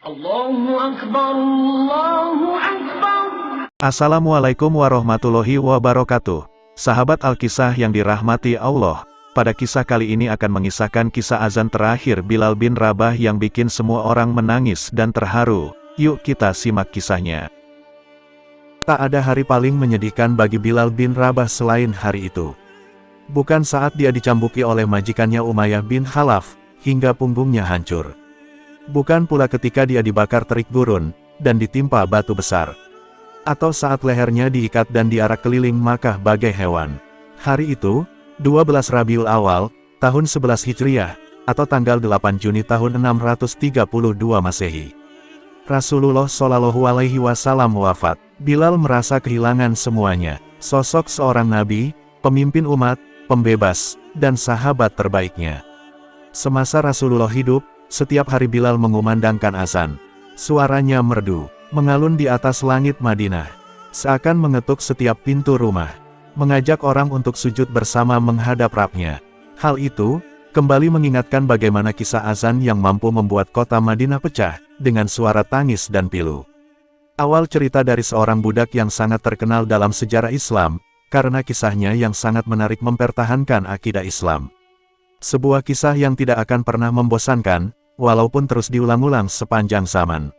Allahu Akbar, Allahu Akbar. Assalamualaikum warahmatullahi wabarakatuh. Sahabat Al-Kisah yang dirahmati Allah, pada kisah kali ini akan mengisahkan kisah azan terakhir Bilal bin Rabah yang bikin semua orang menangis dan terharu. Yuk kita simak kisahnya. Tak ada hari paling menyedihkan bagi Bilal bin Rabah selain hari itu. Bukan saat dia dicambuki oleh majikannya Umayyah bin Khalaf, hingga punggungnya hancur. Bukan pula ketika dia dibakar terik gurun, dan ditimpa batu besar. Atau saat lehernya diikat dan diarak keliling Makkah bagai hewan. Hari itu, 12 Rabiul Awal, tahun 11 Hijriah, atau tanggal 8 Juni tahun 632 Masehi. Rasulullah Shallallahu Alaihi Wasallam wafat. Bilal merasa kehilangan semuanya, sosok seorang nabi, pemimpin umat, pembebas, dan sahabat terbaiknya. Semasa Rasulullah hidup, setiap hari Bilal mengumandangkan azan. Suaranya merdu, mengalun di atas langit Madinah, seakan mengetuk setiap pintu rumah, mengajak orang untuk sujud bersama menghadap Rabb-nya. Hal itu, kembali mengingatkan bagaimana kisah azan yang mampu membuat kota Madinah pecah, dengan suara tangis dan pilu. Awal cerita dari seorang budak yang sangat terkenal dalam sejarah Islam, karena kisahnya yang sangat menarik mempertahankan akidah Islam. Sebuah kisah yang tidak akan pernah membosankan, walaupun terus diulang-ulang sepanjang zaman.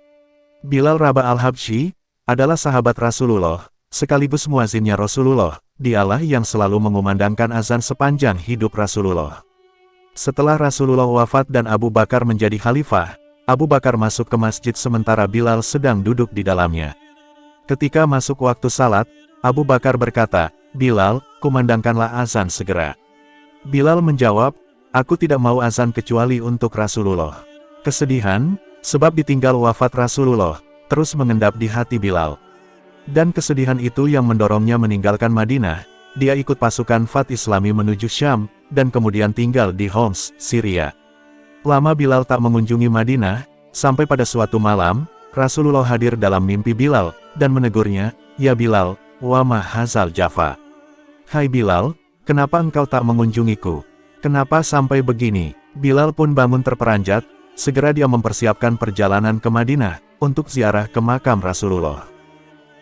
Bilal Rabah al-Habsyi adalah sahabat Rasulullah, sekaligus muazzinnya Rasulullah. Dialah yang selalu mengumandangkan azan sepanjang hidup Rasulullah. Setelah Rasulullah wafat dan Abu Bakar menjadi khalifah, Abu Bakar masuk ke masjid sementara Bilal sedang duduk di dalamnya. Ketika masuk waktu salat, Abu Bakar berkata, "Bilal, kumandangkanlah azan segera." Bilal menjawab, "Aku tidak mau azan kecuali untuk Rasulullah." Kesedihan, sebab ditinggal wafat Rasulullah, terus mengendap di hati Bilal. Dan kesedihan itu yang mendorongnya meninggalkan Madinah. Dia ikut pasukan Fath Islami menuju Syam, dan kemudian tinggal di Homs, Syria. Lama Bilal tak mengunjungi Madinah, sampai pada suatu malam, Rasulullah hadir dalam mimpi Bilal, dan menegurnya, "Ya Bilal, wa ma hazal jafa." "Hai Bilal, kenapa engkau tak mengunjungiku? Kenapa sampai begini?" Bilal pun bangun terperanjat. Segera dia mempersiapkan perjalanan ke Madinah, untuk ziarah ke makam Rasulullah.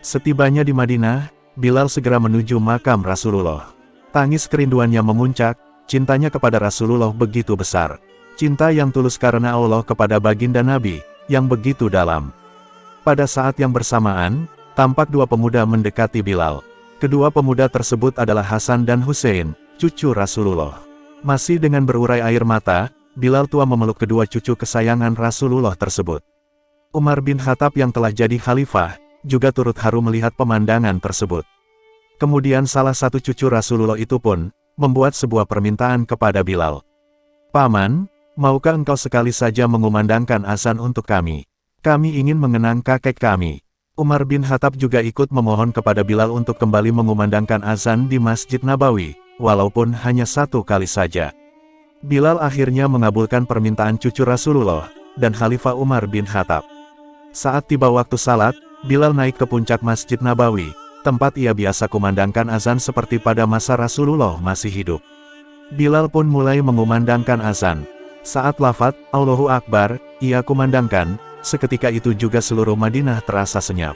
Setibanya di Madinah, Bilal segera menuju makam Rasulullah. Tangis kerinduannya memuncak, cintanya kepada Rasulullah begitu besar. Cinta yang tulus karena Allah kepada baginda Nabi, yang begitu dalam. Pada saat yang bersamaan, tampak dua pemuda mendekati Bilal. Kedua pemuda tersebut adalah Hasan dan Hussein, cucu Rasulullah. Masih dengan berurai air mata, Bilal tua memeluk kedua cucu kesayangan Rasulullah tersebut. Umar bin Khattab yang telah jadi khalifah, juga turut haru melihat pemandangan tersebut. Kemudian salah satu cucu Rasulullah itu pun, membuat sebuah permintaan kepada Bilal. "Paman, maukah engkau sekali saja mengumandangkan azan untuk kami? Kami ingin mengenang kakek kami." Umar bin Khattab juga ikut memohon kepada Bilal untuk kembali mengumandangkan azan di Masjid Nabawi, walaupun hanya satu kali saja. Bilal akhirnya mengabulkan permintaan cucu Rasulullah, dan Khalifah Umar bin Khattab. Saat tiba waktu salat, Bilal naik ke puncak Masjid Nabawi, tempat ia biasa kumandangkan azan seperti pada masa Rasulullah masih hidup. Bilal pun mulai mengumandangkan azan. Saat lafaz, "Allahu Akbar," ia kumandangkan, seketika itu juga seluruh Madinah terasa senyap.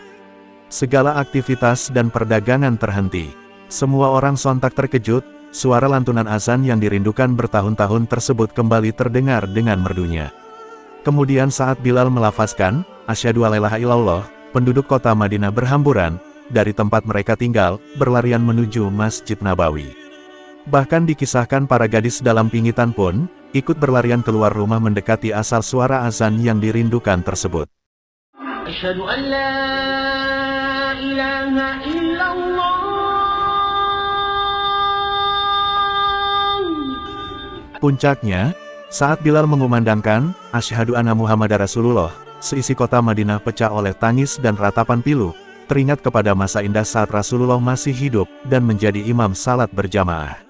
Segala aktivitas dan perdagangan terhenti. Semua orang sontak terkejut. Suara lantunan azan yang dirindukan bertahun-tahun tersebut kembali terdengar dengan merdunya. Kemudian saat Bilal melafazkan, "Asyhadu alla ilaha illallah," penduduk kota Madinah berhamburan, dari tempat mereka tinggal, berlarian menuju Masjid Nabawi. Bahkan dikisahkan para gadis dalam pingitan pun, ikut berlarian keluar rumah mendekati asal suara azan yang dirindukan tersebut. Asyhadu an la ilaha illallah. Puncaknya, saat Bilal mengumandangkan, "Asyhadu anna Muhammadar Rasulullah," seisi kota Madinah pecah oleh tangis dan ratapan pilu, teringat kepada masa indah saat Rasulullah masih hidup, dan menjadi imam salat berjamaah.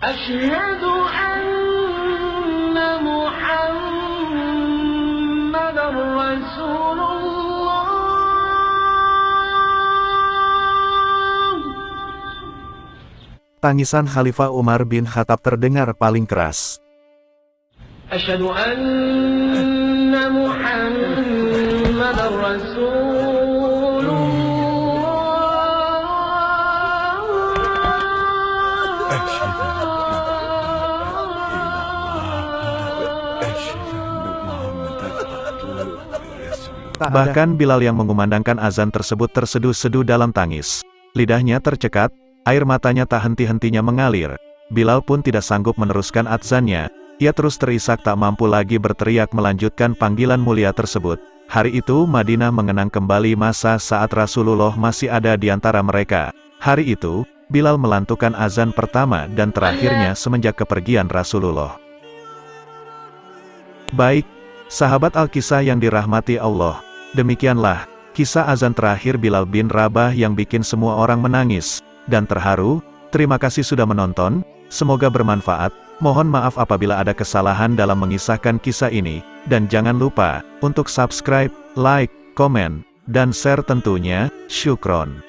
Asyhadu anna Muhammadar Rasulullah. Tangisan Khalifah Umar bin Khattab terdengar paling keras. Asyhadu anna Muhammadar رسول Bahkan Bilal yang mengumandangkan azan tersebut terseduh-seduh dalam tangis. Lidahnya tercekat, air matanya tak henti-hentinya mengalir. Bilal pun tidak sanggup meneruskan azannya. Ia terus terisak tak mampu lagi berteriak melanjutkan panggilan mulia tersebut. Hari itu Madinah mengenang kembali masa saat Rasulullah masih ada di antara mereka. Hari itu, Bilal melantukan azan pertama dan terakhirnya semenjak kepergian Rasulullah. Baik, sahabat Al-Kisah yang dirahmati Allah. Demikianlah, kisah azan terakhir Bilal bin Rabah yang bikin semua orang menangis dan terharu. Terima kasih sudah menonton, semoga bermanfaat. Mohon maaf apabila ada kesalahan dalam mengisahkan kisah ini, dan jangan lupa untuk subscribe, like, komen, dan share tentunya. Syukron.